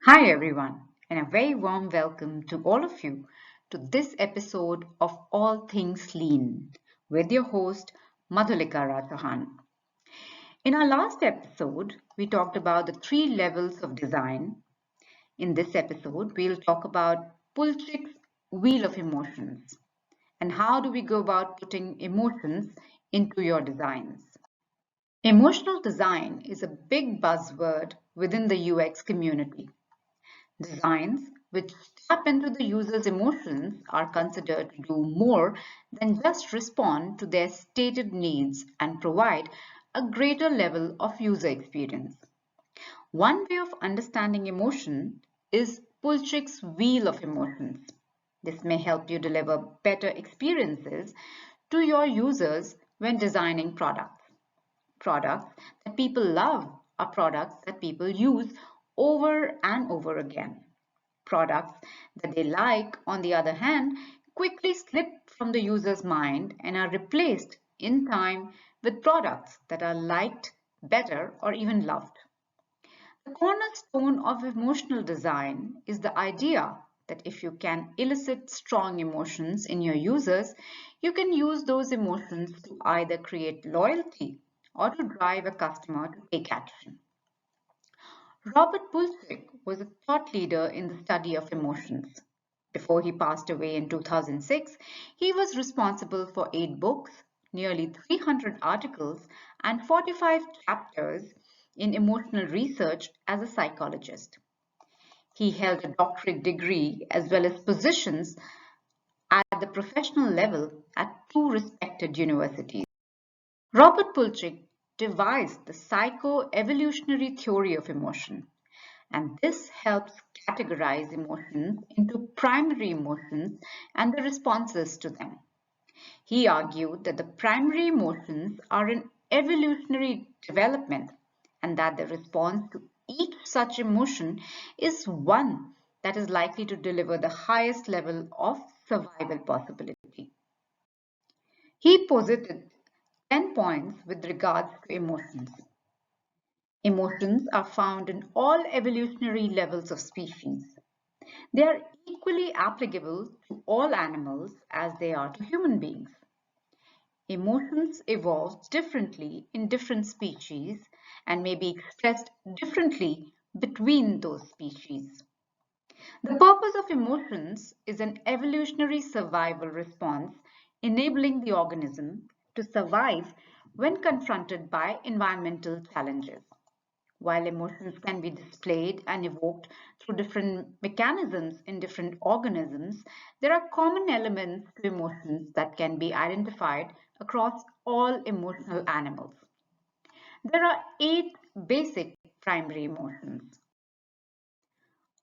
Hi everyone, and a very warm welcome to all of you to this episode of All Things Lean with your host Madhulika Rajahan. In our last episode, we talked about the three levels of design. In this episode, we'll talk about Plutchik's wheel of emotions and how do we go about putting emotions into your designs. Emotional design is a big buzzword within the UX community. Designs which tap into the user's emotions are considered to do more than just respond to their stated needs and provide a greater level of user experience. One way of understanding emotion is Plutchik's wheel of emotions. This may help you deliver better experiences to your users when designing products. Products that people love are products that people use over and over again. Products that they like, on the other hand, quickly slip from the user's mind and are replaced in time with products that are liked better or even loved. The cornerstone of emotional design is the idea that if you can elicit strong emotions in your users, you can use those emotions to either create loyalty or to drive a customer to take action. Robert Plutchik was a thought leader in the study of emotions. Before he passed away in 2006, he was responsible for 8 books, nearly 300 articles, and 45 chapters in emotional research as a psychologist. He held a doctorate degree as well as positions at the professional level at two respected universities. Robert Plutchik devised the psycho-evolutionary theory of emotion, and this helps categorize emotions into primary emotions and the responses to them. He argued that the primary emotions are an evolutionary development and that the response to each such emotion is one that is likely to deliver the highest level of survival possibility. He posited 10 points with regards to emotions. Emotions are found in all evolutionary levels of species. They are equally applicable to all animals as they are to human beings. Emotions evolve differently in different species and may be expressed differently between those species. The purpose of emotions is an evolutionary survival response, enabling the organism to survive when confronted by environmental challenges. While emotions can be displayed and evoked through different mechanisms in different organisms, there are common elements to emotions that can be identified across all emotional animals. There are 8 basic primary emotions.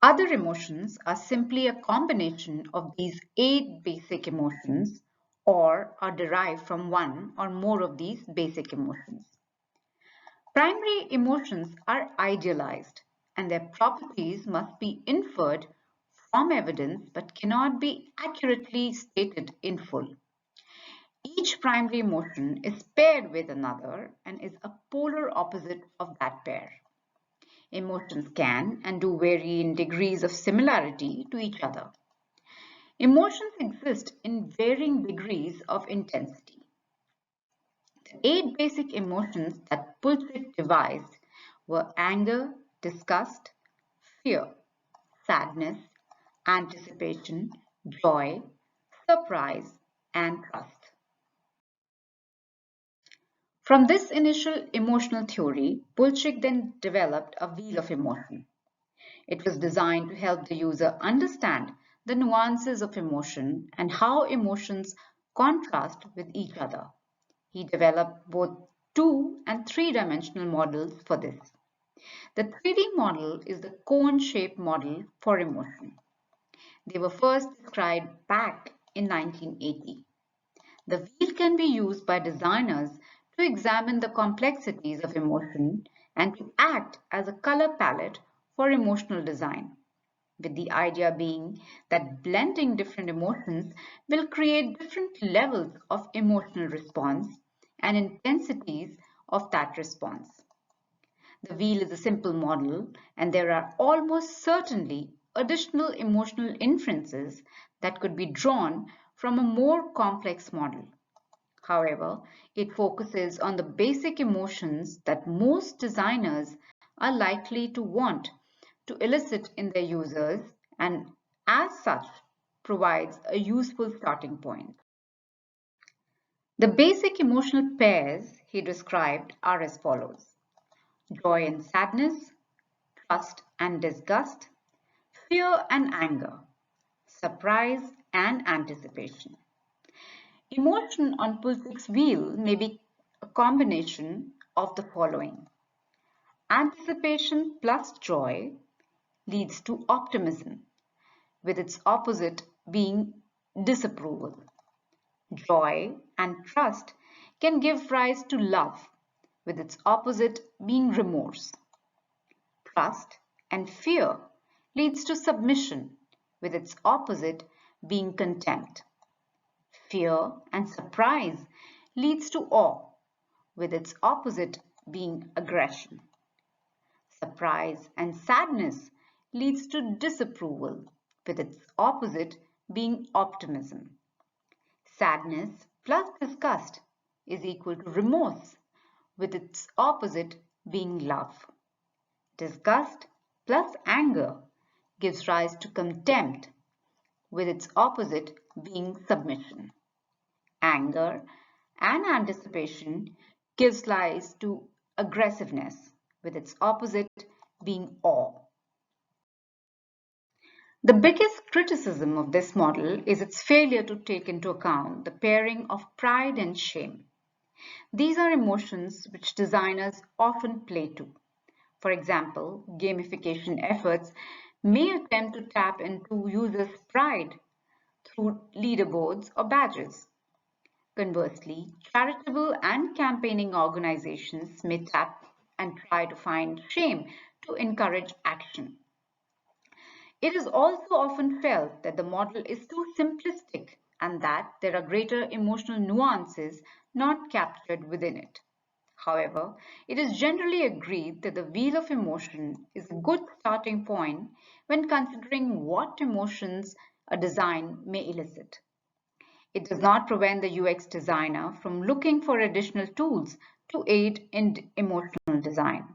Other emotions are simply a combination of these 8 basic emotions or are derived from one or more of these basic emotions. Primary emotions are idealized and their properties must be inferred from evidence but cannot be accurately stated in full. Each primary emotion is paired with another and is a polar opposite of that pair. Emotions can and do vary in degrees of similarity to each other. Emotions exist in varying degrees of intensity. The 8 basic emotions that Plutchik devised were anger, disgust, fear, sadness, anticipation, joy, surprise, and trust. From this initial emotional theory, Plutchik then developed a wheel of emotion. It was designed to help the user understand the nuances of emotion and how emotions contrast with each other. He developed both 2 and 3 dimensional models for this. The 3D model is the cone-shaped model for emotion. They were first described back in 1980. The wheel can be used by designers to examine the complexities of emotion and to act as a color palette for emotional design, with the idea being that blending different emotions will create different levels of emotional response and intensities of that response. The wheel is a simple model, and there are almost certainly additional emotional inferences that could be drawn from a more complex model. However, it focuses on the basic emotions that most designers are likely to want to elicit in their users and, as such, provides a useful starting point. The basic emotional pairs he described are as follows: joy and sadness, trust and disgust, fear and anger, surprise and anticipation. Emotion on Plutchik's wheel may be a combination of the following. Anticipation plus joy leads to optimism, with its opposite being disapproval. Joy and trust can give rise to love, with its opposite being remorse. Trust and fear leads to submission, with its opposite being contempt. Fear and surprise leads to awe, with its opposite being aggression. Surprise and sadness leads to disapproval, with its opposite being optimism. Sadness plus disgust is equal to remorse, with its opposite being love. Disgust plus anger gives rise to contempt, with its opposite being submission. Anger and anticipation gives rise to aggressiveness, with its opposite being awe. The biggest criticism of this model is its failure to take into account the pairing of pride and shame. These are emotions which designers often play to. For example, gamification efforts may attempt to tap into users' pride through leaderboards or badges. Conversely, charitable and campaigning organizations may tap and try to find shame to encourage action. It is also often felt that the model is too simplistic and that there are greater emotional nuances not captured within it. However, it is generally agreed that the wheel of emotion is a good starting point when considering what emotions a design may elicit. It does not prevent the UX designer from looking for additional tools to aid in emotional design.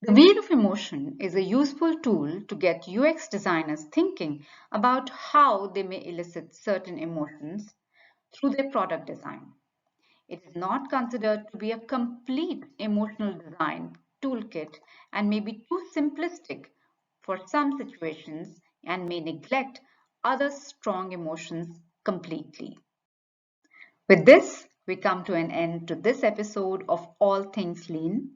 The wheel of emotion is a useful tool to get UX designers thinking about how they may elicit certain emotions through their product design. It is not considered to be a complete emotional design toolkit and may be too simplistic for some situations and may neglect other strong emotions completely. With this, we come to an end to this episode of All Things Lean.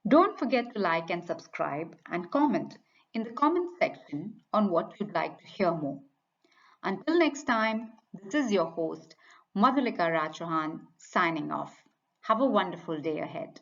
Don't forget to like and subscribe and comment in the comment section on what you'd like to hear more. Until next time, this is your host, Madhulika Rajahan, signing off. Have a wonderful day ahead.